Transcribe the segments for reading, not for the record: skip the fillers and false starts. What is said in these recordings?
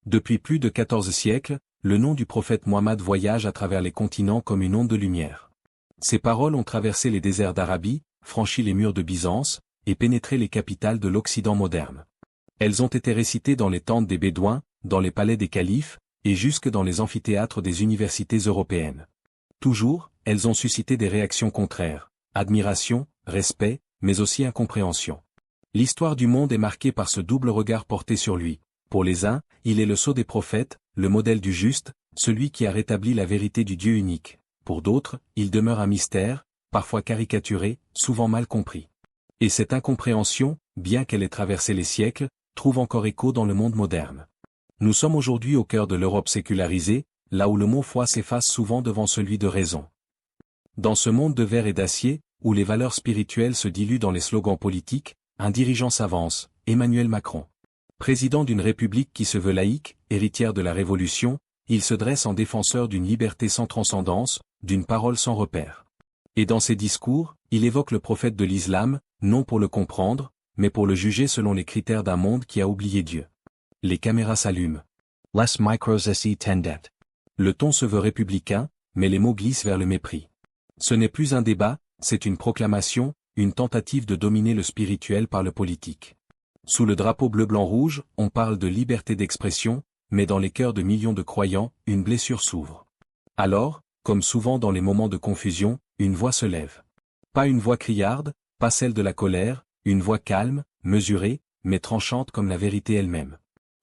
Depuis plus de 14 siècles, le nom du prophète Mohammed voyage à travers les continents comme une onde de lumière. Ses paroles ont traversé les déserts d'Arabie, franchi les murs de Byzance, et pénétré les capitales de l'Occident moderne. Elles ont été récitées dans les tentes des Bédouins, dans les palais des califes, et jusque dans les amphithéâtres des universités européennes. Toujours, elles ont suscité des réactions contraires, admiration, respect, mais aussi incompréhension. L'histoire du monde est marquée par ce double regard porté sur lui. Pour les uns, il est le sceau des prophètes, le modèle du juste, celui qui a rétabli la vérité du Dieu unique. Pour d'autres, il demeure un mystère, parfois caricaturé, souvent mal compris. Et cette incompréhension, bien qu'elle ait traversé les siècles, trouve encore écho dans le monde moderne. Nous sommes aujourd'hui au cœur de l'Europe sécularisée, là où le mot foi s'efface souvent devant celui de raison. Dans ce monde de verre et d'acier, où les valeurs spirituelles se diluent dans les slogans politiques, un dirigeant s'avance, Emmanuel Macron. Président d'une république qui se veut laïque, héritière de la Révolution, il se dresse en défenseur d'une liberté sans transcendance, d'une parole sans repère. Et dans ses discours, il évoque le prophète de l'islam, non pour le comprendre, mais pour le juger selon les critères d'un monde qui a oublié Dieu. Les caméras s'allument. Les micros s'y tendent. Le ton se veut républicain, mais les mots glissent vers le mépris. Ce n'est plus un débat, c'est une proclamation, une tentative de dominer le spirituel par le politique. Sous le drapeau bleu-blanc-rouge, on parle de liberté d'expression, mais dans les cœurs de millions de croyants, une blessure s'ouvre. Alors, comme souvent dans les moments de confusion, une voix se lève. Pas une voix criarde, pas celle de la colère, une voix calme, mesurée, mais tranchante comme la vérité elle-même.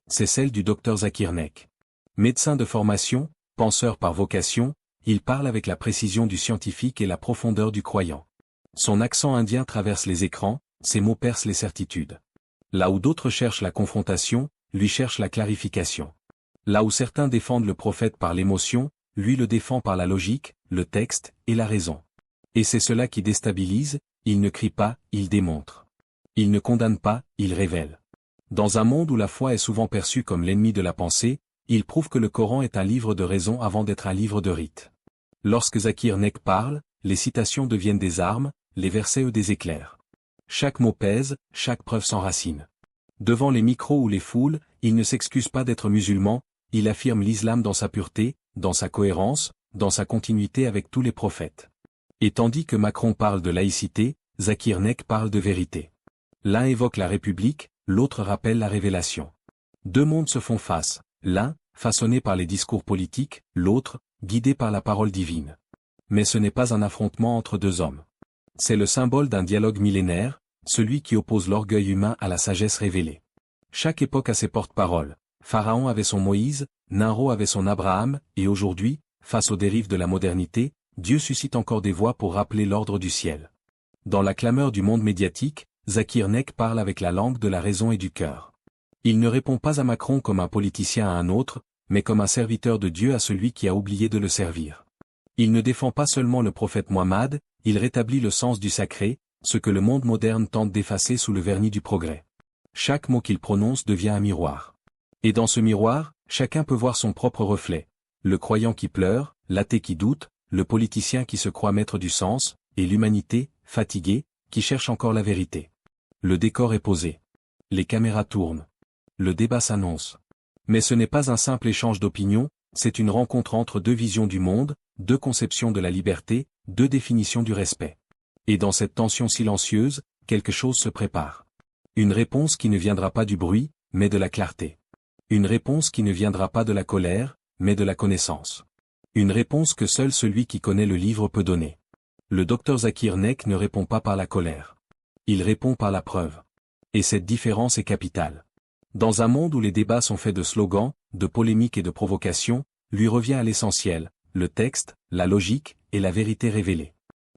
C'est celle du docteur Zakir Naik. Médecin de formation, penseur par vocation, il parle avec la précision du scientifique et la profondeur du croyant. Son accent indien traverse les écrans, ses mots percent les certitudes. Là où d'autres cherchent la confrontation, lui cherche la clarification. Là où certains défendent le prophète par l'émotion, lui le défend par la logique, le texte et la raison. Et c'est cela qui déstabilise, il ne crie pas, il démontre. Il ne condamne pas, il révèle. Dans un monde où la foi est souvent perçue comme l'ennemi de la pensée, il prouve que le Coran est un livre de raison avant d'être un livre de rite. Lorsque Zakir Naik parle, les citations deviennent des armes, les versets des éclairs. Chaque mot pèse, chaque preuve s'enracine. Devant les micros ou les foules, il ne s'excuse pas d'être musulman, il affirme l'islam dans sa pureté, dans sa cohérence, dans sa continuité avec tous les prophètes. Et tandis que Macron parle de laïcité, Zakir Naik parle de vérité. L'un évoque la République, l'autre rappelle la révélation. Deux mondes se font face, l'un, façonné par les discours politiques, l'autre, guidé par la parole divine. Mais ce n'est pas un affrontement entre deux hommes. C'est le symbole d'un dialogue millénaire, celui qui oppose l'orgueil humain à la sagesse révélée. Chaque époque a ses porte-paroles. Pharaon avait son Moïse, Nimrod avait son Abraham, et aujourd'hui, face aux dérives de la modernité, Dieu suscite encore des voix pour rappeler l'ordre du ciel. Dans la clameur du monde médiatique, Zakir Naik parle avec la langue de la raison et du cœur. Il ne répond pas à Macron comme un politicien à un autre, mais comme un serviteur de Dieu à celui qui a oublié de le servir. Il ne défend pas seulement le prophète Mohammed, il rétablit le sens du sacré, ce que le monde moderne tente d'effacer sous le vernis du progrès. Chaque mot qu'il prononce devient un miroir. Et dans ce miroir, chacun peut voir son propre reflet. Le croyant qui pleure, l'athée qui doute, le politicien qui se croit maître du sens, et l'humanité, fatiguée, qui cherche encore la vérité. Le décor est posé. Les caméras tournent. Le débat s'annonce. Mais ce n'est pas un simple échange d'opinions, c'est une rencontre entre deux visions du monde, deux conceptions de la liberté, deux définitions du respect. Et dans cette tension silencieuse, quelque chose se prépare. Une réponse qui ne viendra pas du bruit, mais de la clarté. Une réponse qui ne viendra pas de la colère, mais de la connaissance. Une réponse que seul celui qui connaît le livre peut donner. Le docteur Zakir Naik ne répond pas par la colère. Il répond par la preuve. Et cette différence est capitale. Dans un monde où les débats sont faits de slogans, de polémiques et de provocations, lui revient à l'essentiel, le texte, la logique et la vérité révélée.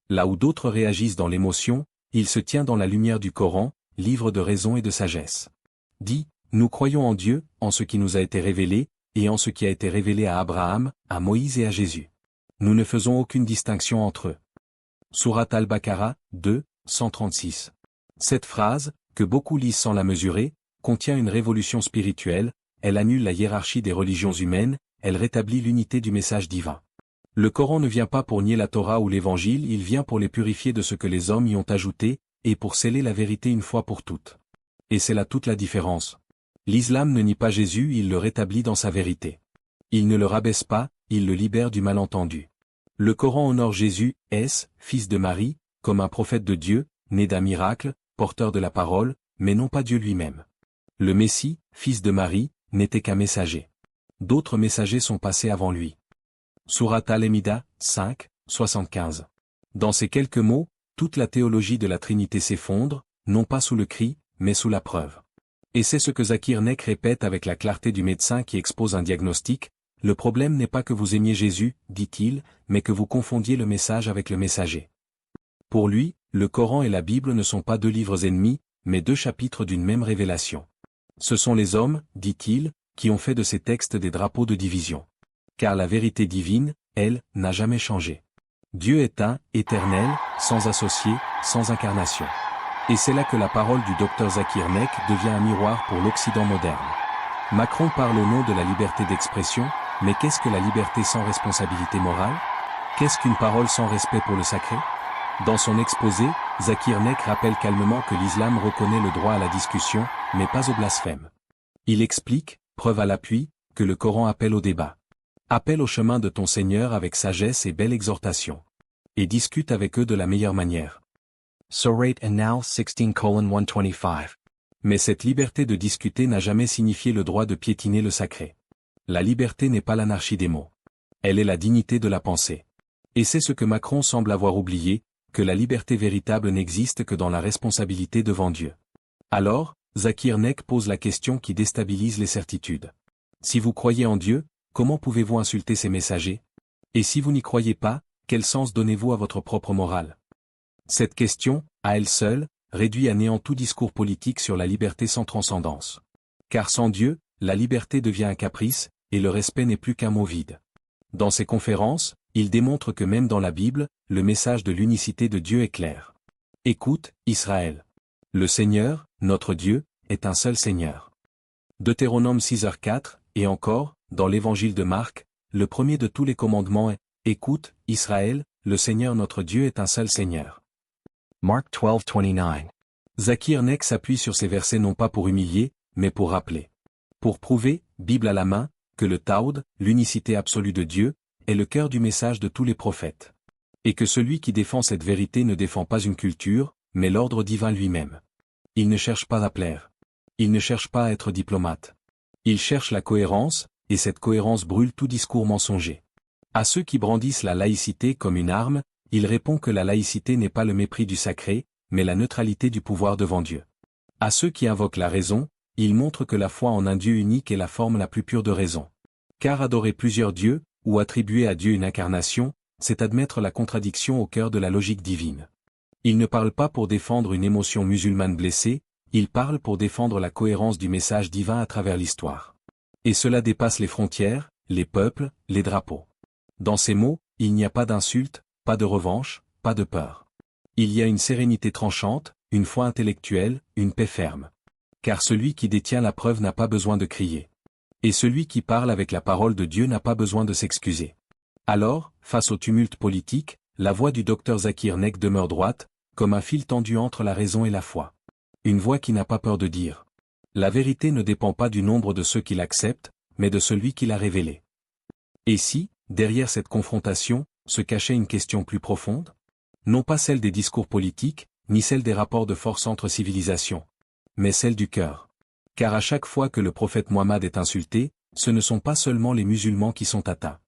Là où d'autres réagissent dans l'émotion, il se tient dans la lumière du Coran, livre de raison et de sagesse. Dit, nous croyons en Dieu, en ce qui nous a été révélé, et en ce qui a été révélé à Abraham, à Moïse et à Jésus. Nous ne faisons aucune distinction entre eux. Sourate Al-Baqarah, 2, 136. Cette phrase, que beaucoup lisent sans la mesurer, contient une révolution spirituelle, elle annule la hiérarchie des religions humaines, elle rétablit l'unité du message divin. Le Coran ne vient pas pour nier la Torah ou l'Évangile, il vient pour les purifier de ce que les hommes y ont ajouté, et pour sceller la vérité une fois pour toutes. Et c'est là toute la différence. L'islam ne nie pas Jésus, il le rétablit dans sa vérité. Il ne le rabaisse pas, il le libère du malentendu. Le Coran honore Jésus, fils de Marie, comme un prophète de Dieu, né d'un miracle, porteur de la parole, mais non pas Dieu lui-même. Le Messie, fils de Marie, n'était qu'un messager. D'autres messagers sont passés avant lui. Sourate Al-Emida, 5, 75. Dans ces quelques mots, toute la théologie de la Trinité s'effondre, non pas sous le cri, mais sous la preuve. Et c'est ce que Zakir Naik répète avec la clarté du médecin qui expose un diagnostic. Le problème n'est pas que vous aimiez Jésus, dit-il, mais que vous confondiez le message avec le messager. Pour lui, le Coran et la Bible ne sont pas deux livres ennemis, mais deux chapitres d'une même révélation. Ce sont les hommes, dit-il, qui ont fait de ces textes des drapeaux de division. Car la vérité divine, elle, n'a jamais changé. Dieu est un, éternel, sans associé, sans incarnation. Et c'est là que la parole du docteur Zakir Naik devient un miroir pour l'Occident moderne. Macron parle au nom de la liberté d'expression, mais qu'est-ce que la liberté sans responsabilité morale? Qu'est-ce qu'une parole sans respect pour le sacré? Dans son exposé, Zakir Naik rappelle calmement que l'islam reconnaît le droit à la discussion, mais pas au blasphème. Il explique, preuve à l'appui, que le Coran appelle au débat. Appelle au chemin de ton Seigneur avec sagesse et belle exhortation. Et discute avec eux de la meilleure manière. Surah An-Nahl 16:125. Mais cette liberté de discuter n'a jamais signifié le droit de piétiner le sacré. La liberté n'est pas l'anarchie des mots. Elle est la dignité de la pensée. Et c'est ce que Macron semble avoir oublié, que la liberté véritable n'existe que dans la responsabilité devant Dieu. Alors, Zakir Naik pose la question qui déstabilise les certitudes. Si vous croyez en Dieu, comment pouvez-vous insulter ses messagers? Et si vous n'y croyez pas, quel sens donnez-vous à votre propre morale? Cette question, à elle seule, réduit à néant tout discours politique sur la liberté sans transcendance. Car sans Dieu, la liberté devient un caprice, et le respect n'est plus qu'un mot vide. Dans ses conférences, il démontre que même dans la Bible, le message de l'unicité de Dieu est clair. Écoute, Israël. Le Seigneur, notre Dieu, est un seul Seigneur. Deutéronome 6h4, et encore, dans l'évangile de Marc, le premier de tous les commandements est « Écoute, Israël, le Seigneur notre Dieu est un seul Seigneur ». Mark 12:29. Zakir Naik s'appuie sur ces versets non pas pour humilier, mais pour rappeler. Pour prouver, Bible à la main, que le Tawhid, l'unicité absolue de Dieu, est le cœur du message de tous les prophètes. Et que celui qui défend cette vérité ne défend pas une culture, mais l'ordre divin lui-même. Il ne cherche pas à plaire. Il ne cherche pas à être diplomate. Il cherche la cohérence, et cette cohérence brûle tout discours mensonger. À ceux qui brandissent la laïcité comme une arme, il répond que la laïcité n'est pas le mépris du sacré, mais la neutralité du pouvoir devant Dieu. À ceux qui invoquent la raison, il montre que la foi en un Dieu unique est la forme la plus pure de raison. Car adorer plusieurs dieux, ou attribuer à Dieu une incarnation, c'est admettre la contradiction au cœur de la logique divine. Il ne parle pas pour défendre une émotion musulmane blessée, il parle pour défendre la cohérence du message divin à travers l'histoire. Et cela dépasse les frontières, les peuples, les drapeaux. Dans ces mots, il n'y a pas d'insulte, pas de revanche, pas de peur. Il y a une sérénité tranchante, une foi intellectuelle, une paix ferme. Car celui qui détient la preuve n'a pas besoin de crier. Et celui qui parle avec la parole de Dieu n'a pas besoin de s'excuser. Alors, face au tumulte politique, la voix du docteur Zakir Naik demeure droite, comme un fil tendu entre la raison et la foi. Une voix qui n'a pas peur de dire. La vérité ne dépend pas du nombre de ceux qui l'acceptent, mais de celui qui l'a révélée. Et si, derrière cette confrontation, se cachait une question plus profonde? Non pas celle des discours politiques, ni celle des rapports de force entre civilisations, mais celle du cœur. Car à chaque fois que le prophète Mohammed est insulté, ce ne sont pas seulement les musulmans qui sont atteints.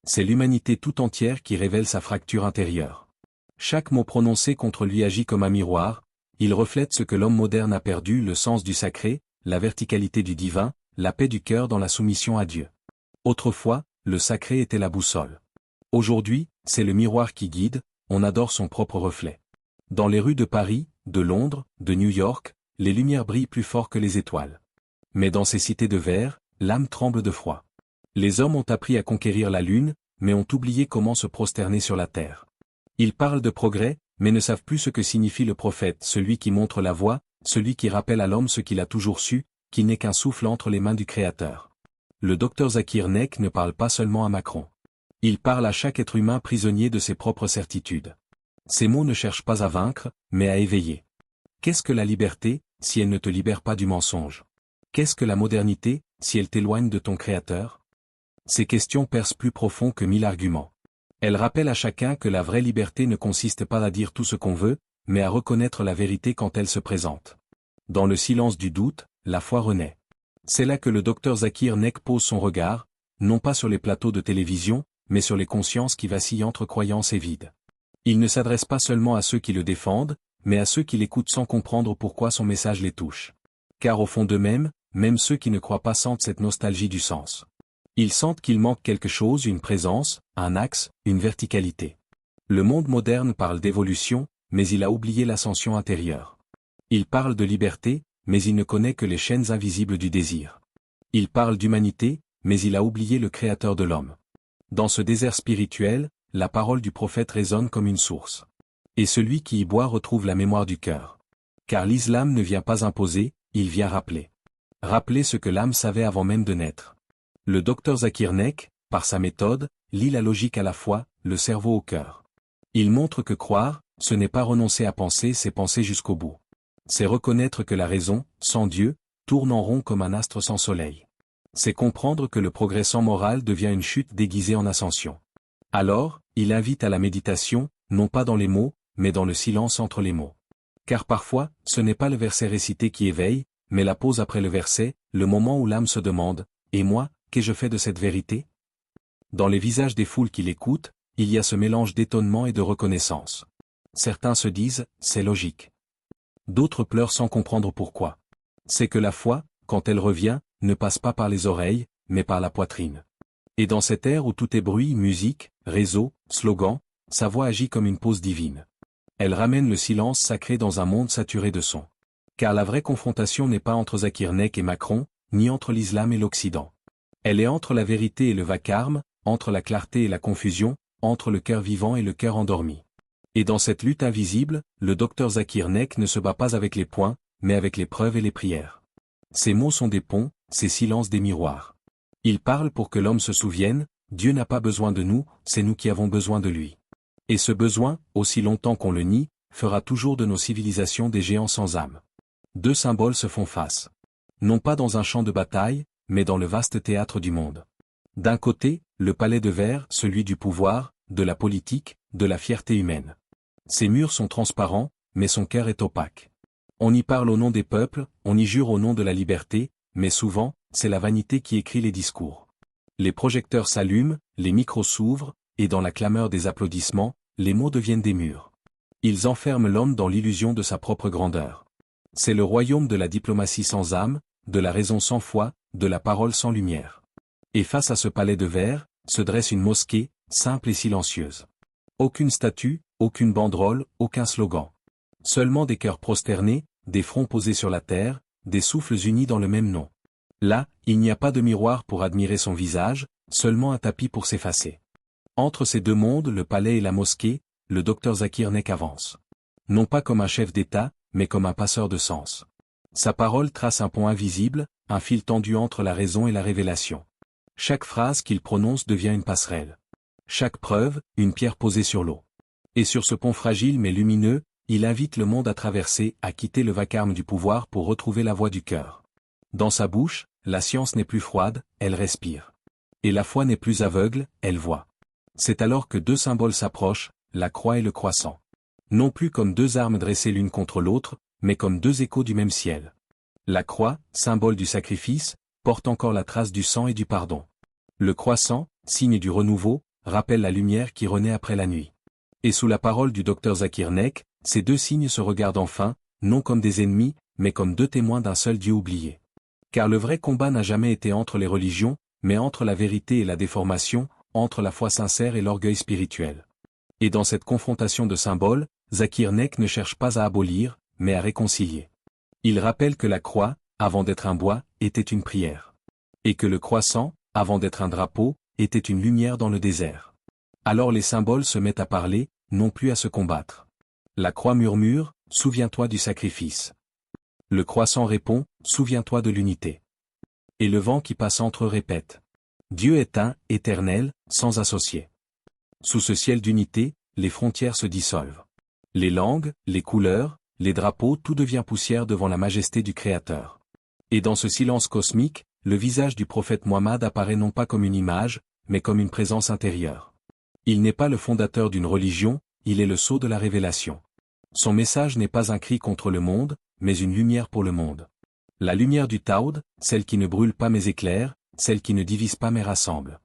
C'est l'humanité tout entière qui révèle sa fracture intérieure. Chaque mot prononcé contre lui agit comme un miroir, il reflète ce que l'homme moderne a perdu, le sens du sacré, la verticalité du divin, la paix du cœur dans la soumission à Dieu. Autrefois, le sacré était la boussole. Aujourd'hui, c'est le miroir qui guide, on adore son propre reflet. Dans les rues de Paris, de Londres, de New York, les lumières brillent plus fort que les étoiles. Mais dans ces cités de verre, l'âme tremble de froid. Les hommes ont appris à conquérir la lune, mais ont oublié comment se prosterner sur la terre. Ils parlent de progrès, mais ne savent plus ce que signifie le prophète, celui qui montre la voie, celui qui rappelle à l'homme ce qu'il a toujours su, qui n'est qu'un souffle entre les mains du Créateur. Le docteur Zakir Naik ne parle pas seulement à Macron. Il parle à chaque être humain prisonnier de ses propres certitudes. Ces mots ne cherchent pas à vaincre, mais à éveiller. Qu'est-ce que la liberté, si elle ne te libère pas du mensonge? Qu'est-ce que la modernité, si elle t'éloigne de ton Créateur? Ces questions percent plus profond que 1000 arguments. Elles rappellent à chacun que la vraie liberté ne consiste pas à dire tout ce qu'on veut, mais à reconnaître la vérité quand elle se présente. Dans le silence du doute, la foi renaît. C'est là que le docteur Zakir Naik pose son regard, non pas sur les plateaux de télévision, mais sur les consciences qui vacillent entre croyance et vide. Il ne s'adresse pas seulement à ceux qui le défendent, mais à ceux qui l'écoutent sans comprendre pourquoi son message les touche. Car au fond d'eux-mêmes, même ceux qui ne croient pas sentent cette nostalgie du sens. Ils sentent qu'il manque quelque chose, une présence, un axe, une verticalité. Le monde moderne parle d'évolution, mais il a oublié l'ascension intérieure. Il parle de liberté, mais il ne connaît que les chaînes invisibles du désir. Il parle d'humanité, mais il a oublié le créateur de l'homme. Dans ce désert spirituel, la parole du prophète résonne comme une source. Et celui qui y boit retrouve la mémoire du cœur. Car l'islam ne vient pas imposer, il vient rappeler. Rappeler ce que l'âme savait avant même de naître. Le docteur Zakir Naik, par sa méthode, lie la logique à la foi, le cerveau au cœur. Il montre que croire, ce n'est pas renoncer à penser, c'est penser jusqu'au bout. C'est reconnaître que la raison, sans Dieu, tourne en rond comme un astre sans soleil. C'est comprendre que le progrès sans morale devient une chute déguisée en ascension. Alors, il invite à la méditation, non pas dans les mots, mais dans le silence entre les mots. Car parfois, ce n'est pas le verset récité qui éveille, mais la pause après le verset, le moment où l'âme se demande « Et moi, qu'ai-je fait de cette vérité ?» Dans les visages des foules qui l'écoutent, il y a ce mélange d'étonnement et de reconnaissance. Certains se disent « c'est logique ». D'autres pleurent sans comprendre pourquoi. C'est que la foi, quand elle revient, ne passe pas par les oreilles, mais par la poitrine. Et dans cette ère où tout est bruit, musique, réseau, slogan, sa voix agit comme une pause divine. Elle ramène le silence sacré dans un monde saturé de sons. Car la vraie confrontation n'est pas entre Zakir Naik et Macron, ni entre l'islam et l'Occident. Elle est entre la vérité et le vacarme, entre la clarté et la confusion, entre le cœur vivant et le cœur endormi. Et dans cette lutte invisible, le docteur Zakir Naik ne se bat pas avec les poings, mais avec les preuves et les prières. Ses mots sont des ponts, ses silences des miroirs. Il parle pour que l'homme se souvienne, Dieu n'a pas besoin de nous, c'est nous qui avons besoin de lui. Et ce besoin, aussi longtemps qu'on le nie, fera toujours de nos civilisations des géants sans âme. Deux symboles se font face. Non pas dans un champ de bataille, mais dans le vaste théâtre du monde. D'un côté, le palais de verre, celui du pouvoir, de la politique, de la fierté humaine. Ses murs sont transparents, mais son cœur est opaque. On y parle au nom des peuples, on y jure au nom de la liberté, mais souvent, c'est la vanité qui écrit les discours. Les projecteurs s'allument, les micros s'ouvrent, et dans la clameur des applaudissements, les mots deviennent des murs. Ils enferment l'homme dans l'illusion de sa propre grandeur. C'est le royaume de la diplomatie sans âme, de la raison sans foi, de la parole sans lumière. Et face à ce palais de verre, se dresse une mosquée, simple et silencieuse. Aucune statue, aucune banderole, aucun slogan. Seulement des cœurs prosternés, des fronts posés sur la terre, des souffles unis dans le même nom. Là, il n'y a pas de miroir pour admirer son visage, seulement un tapis pour s'effacer. Entre ces deux mondes, le palais et la mosquée, le docteur Zakir Naik avance. Non pas comme un chef d'État, mais comme un passeur de sens. Sa parole trace un pont invisible, un fil tendu entre la raison et la révélation. Chaque phrase qu'il prononce devient une passerelle. Chaque preuve, une pierre posée sur l'eau. Et sur ce pont fragile mais lumineux, il invite le monde à traverser, à quitter le vacarme du pouvoir pour retrouver la voie du cœur. Dans sa bouche, la science n'est plus froide, elle respire. Et la foi n'est plus aveugle, elle voit. C'est alors que deux symboles s'approchent, la croix et le croissant. Non plus comme deux armes dressées l'une contre l'autre, mais comme deux échos du même ciel. La croix, symbole du sacrifice, porte encore la trace du sang et du pardon. Le croissant, signe du renouveau, rappelle la lumière qui renaît après la nuit. Et sous la parole du docteur Zakir Naik, ces deux signes se regardent enfin, non comme des ennemis, mais comme deux témoins d'un seul Dieu oublié. Car le vrai combat n'a jamais été entre les religions, mais entre la vérité et la déformation, entre la foi sincère et l'orgueil spirituel. Et dans cette confrontation de symboles, Zakir Naik ne cherche pas à abolir, mais à réconcilier. Il rappelle que la croix, avant d'être un bois, était une prière. Et que le croissant, avant d'être un drapeau, était une lumière dans le désert. Alors les symboles se mettent à parler, non plus à se combattre. La croix murmure, « Souviens-toi du sacrifice ». Le croissant répond, « Souviens-toi de l'unité ». Et le vent qui passe entre eux répète, « Dieu est un, éternel, sans associé ». Sous ce ciel d'unité, les frontières se dissolvent. Les langues, les couleurs, les drapeaux, tout devient poussière devant la majesté du Créateur. Et dans ce silence cosmique, le visage du prophète Muhammad apparaît non pas comme une image, mais comme une présence intérieure. Il n'est pas le fondateur d'une religion, il est le sceau de la révélation. Son message n'est pas un cri contre le monde, mais une lumière pour le monde. La lumière du Tawhid, celle qui ne brûle pas mais éclaire, celle qui ne divise pas mais rassemble.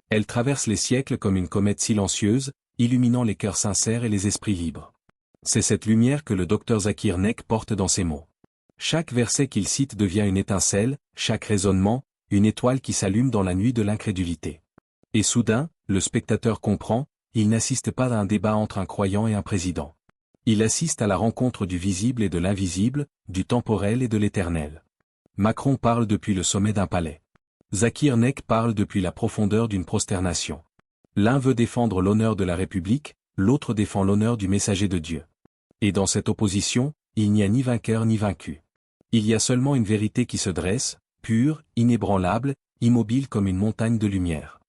Elle traverse les siècles comme une comète silencieuse, illuminant les cœurs sincères et les esprits libres. C'est cette lumière que le docteur Zakir Naik porte dans ses mots. Chaque verset qu'il cite devient une étincelle, chaque raisonnement, une étoile qui s'allume dans la nuit de l'incrédulité. Et soudain, le spectateur comprend, il n'assiste pas à un débat entre un croyant et un président. Il assiste à la rencontre du visible et de l'invisible, du temporel et de l'éternel. Macron parle depuis le sommet d'un palais. Zakir Naik parle depuis la profondeur d'une prosternation. L'un veut défendre l'honneur de la République, l'autre défend l'honneur du messager de Dieu. Et dans cette opposition, il n'y a ni vainqueur ni vaincu. Il y a seulement une vérité qui se dresse, pure, inébranlable, immobile comme une montagne de lumière.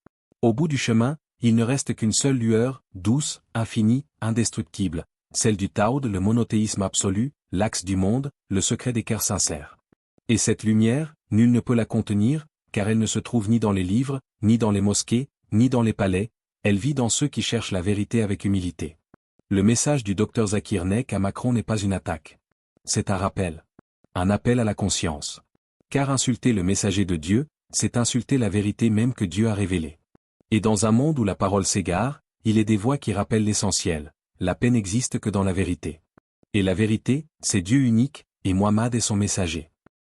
Au bout du chemin, il ne reste qu'une seule lueur, douce, infinie, indestructible, celle du Tawhid, le monothéisme absolu, l'axe du monde, le secret des cœurs sincères. Et cette lumière, nul ne peut la contenir, car elle ne se trouve ni dans les livres, ni dans les mosquées, ni dans les palais, elle vit dans ceux qui cherchent la vérité avec humilité. Le message du docteur Zakir Naik à Macron n'est pas une attaque. C'est un rappel. Un appel à la conscience. Car insulter le messager de Dieu, c'est insulter la vérité même que Dieu a révélée. Et dans un monde où la parole s'égare, il est des voix qui rappellent l'essentiel. La paix n'existe que dans la vérité. Et la vérité, c'est Dieu unique, et Muhammad est son messager.